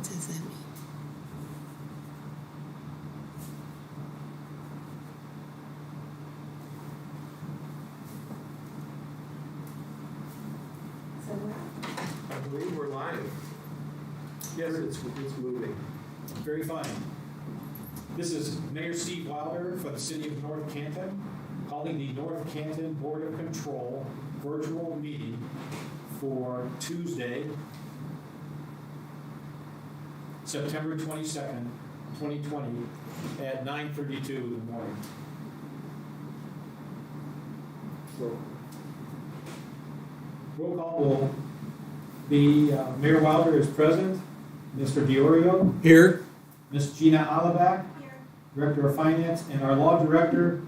does that mean? I believe we're live. Yes, it's moving. Very fine. This is Mayor Steve Wilder for the City of North Canton, calling the North Canton Board of Control virtual meeting for Tuesday, September 22nd, 2020, at 9:32 in the morning. Roll call will be Mayor Wilder is present, Mr. Diorio, Here. Ms. Gina Alabak, Director of Finance, and our Law Director,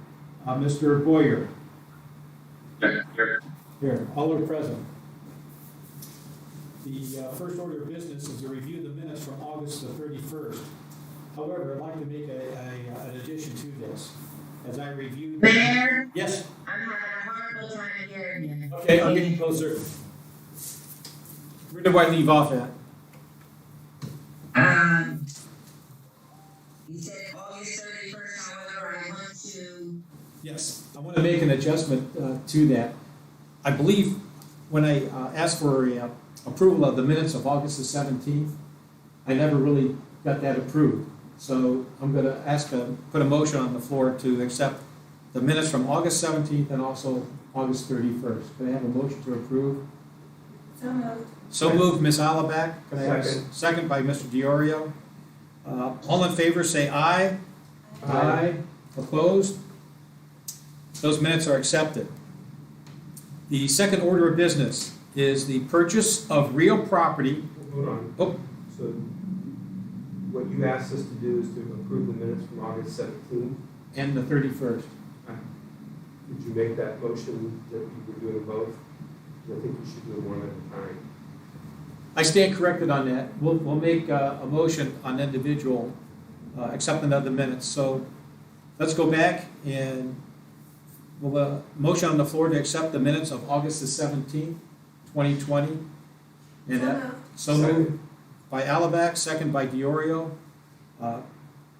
Mr. Boyer. Here, all are present. The first order of business is to review the minutes from August the 31st. However, I'd like to make an addition to this. As I reviewed. Mayor, Yes, I'm having a horrible time hearing you. okay, I'll get closer. Where do I leave off at? You said August 31st, however, I want to, Yes, I want to make an adjustment to that. I believe when I asked for approval of the minutes of August the 17th, I never really got that approved. So I'm going to put a motion on the floor to accept the minutes from August 17th and also August 31st. Can I have a motion to approve? So moved. So moved, Ms. Alabak. Can I have a Second. second by Mr. Diorio? All in favor, say aye. Aye. Opposed? Those minutes are accepted. The second order of business is the purchase of real property. Hold on. Oh, So what you asked us to do is to approve the minutes from August 17th. and the 31st. Did you make that motion that you were doing both? I think you should do one at a time. I stand corrected on that. We'll make a motion on individual acceptance of the minutes. So let's go back and we'll motion on the floor to accept the minutes of August the 17th, 2020. And so moved by Alabak, second by Diorio.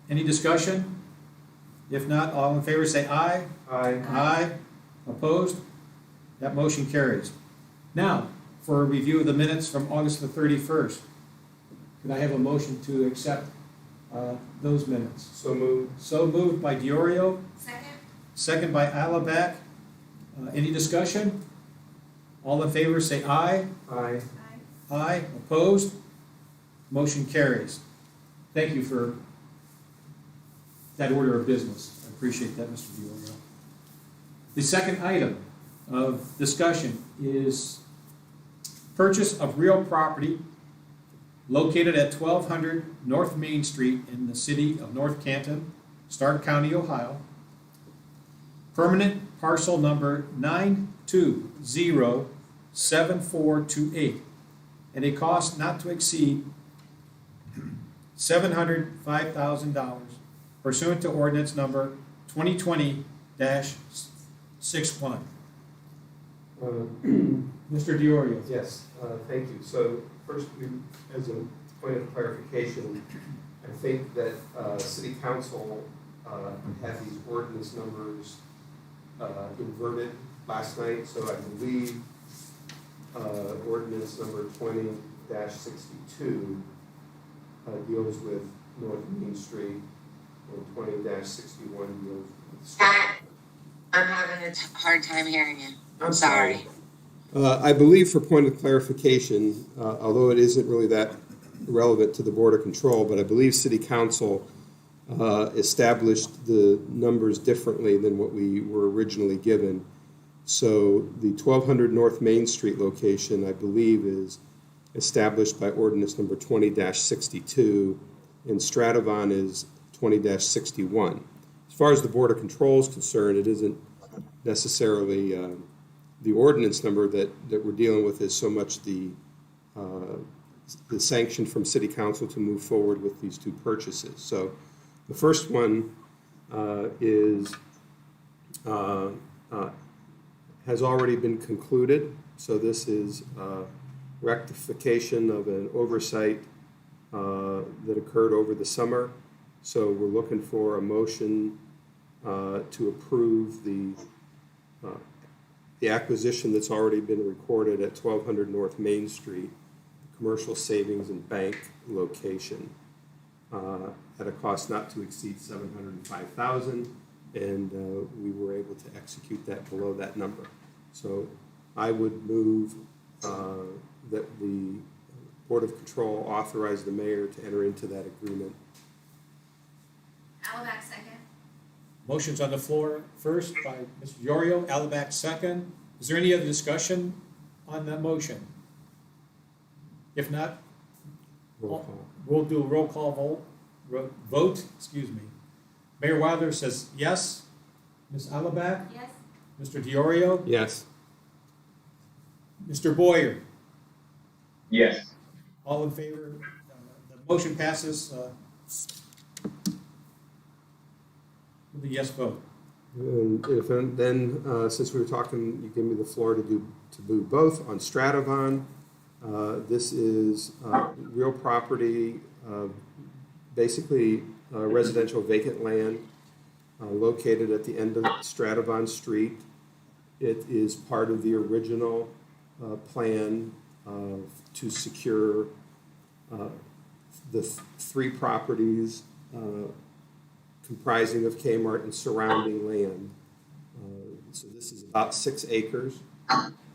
Any discussion? If not, all in favor say aye. Aye. Aye. Opposed? That motion carries. Now, for a review of the minutes from August the 31st, could I have a motion to accept those minutes? So moved. So moved by Diorio, Second? second by Alabak. Any discussion? All in favor say aye. Aye. Aye. Opposed? Motion carries. Thank you for that order of business. I appreciate that, Mr. Diorio. The second item of discussion is purchase of real property located at 1200 North Main Street in the city of North Canton, Stark County, Ohio. Permanent parcel number 9207428 at a cost not to exceed $705,000 pursuant to ordinance number 2020-61. Mr. Diorio. Yes, thank you. So first, as a point of clarification, I think that City Council had these ordinance numbers inverted last night, so I believe ordinance number 20-62 deals with North Main Street, and 20-61 deals with. I'm having a hard time hearing you. I'm sorry. I believe, for point of clarification, although it isn't really that relevant to the Board of Control, but I believe City Council established the numbers differently than what we were originally given. So the 1200 North Main Street location, I believe, is established by ordinance number 20-62, and Stratavon is 20-61. As far as the Board of Control is concerned, it isn't necessarily the ordinance number that we're dealing with is so much the sanction from City Council to move forward with these two purchases. So the first one has already been concluded. So this is rectification of an oversight that occurred over the summer. So we're looking for a motion to approve the acquisition that's already been recorded at 1200 North Main Street, commercial savings and bank location, at a cost not to exceed $705,000, and we were able to execute that below that number. So I would move that the Board of Control authorize the mayor to enter into that agreement. Alabak second. Motion's on the floor first by Mr. Diorio, Alabak second. Is there any other discussion on that motion? If not, Roll call. we'll do a roll call vote. Mayor Wilder says yes. Ms. Alabak? Yes. Mr. Diorio? Yes. Mr. Boyer? Yes. All in favor? The motion passes with a yes vote. And if then, since we were talking, you give me the floor to do both on Stratavan. This is real property, basically residential vacant land located at the end of Stratavan Street. It is part of the original plan to secure the three properties comprising of Kmart and surrounding land. So this is about 6 acres.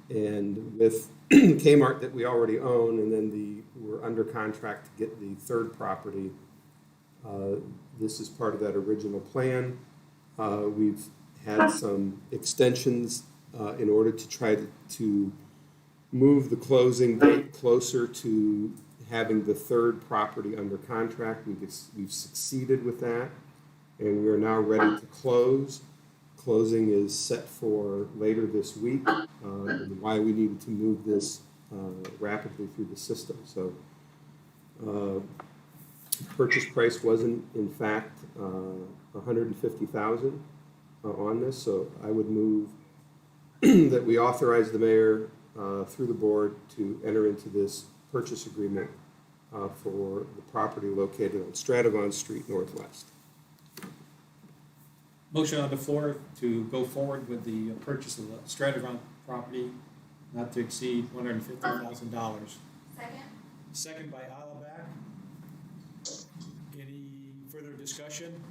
And with Kmart that we already own, and then we're under contract to get the third property, this is part of that original plan. We've had some extensions in order to try to move the closing date closer to having the third property under contract. We've succeeded with that, and we are now ready to close. Closing is set for later this week, and why we needed to move this rapidly through the system. So purchase price wasn't, in fact, $150,000 on this. So I would move that we authorize the mayor through the board to enter into this purchase agreement for the property located on Stratavan Street Northwest. Motion on the floor to go forward with the purchase of the Stratavan property not to exceed $150,000. Second. Second by Alabak. Any further discussion?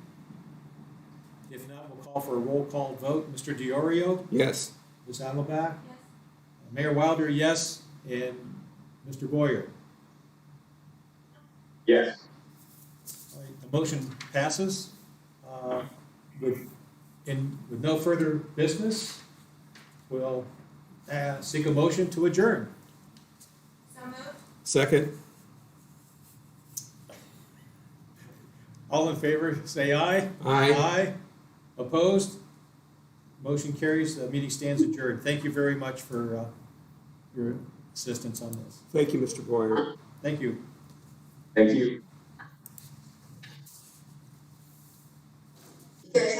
If not, we'll call for a roll call vote. Mr. Diorio? Yes. Ms. Alabak? Yes. Mayor Wilder, yes. And Mr. Boyer? Yes. All right, the motion passes. With no further business, we'll seek a motion to adjourn. So moved. Second? All in favor, say aye. Aye. Aye. Opposed? Motion carries. The meeting stands adjourned. Thank you very much for your assistance on this. Thank you, Mr. Boyer. Thank you. Thank you.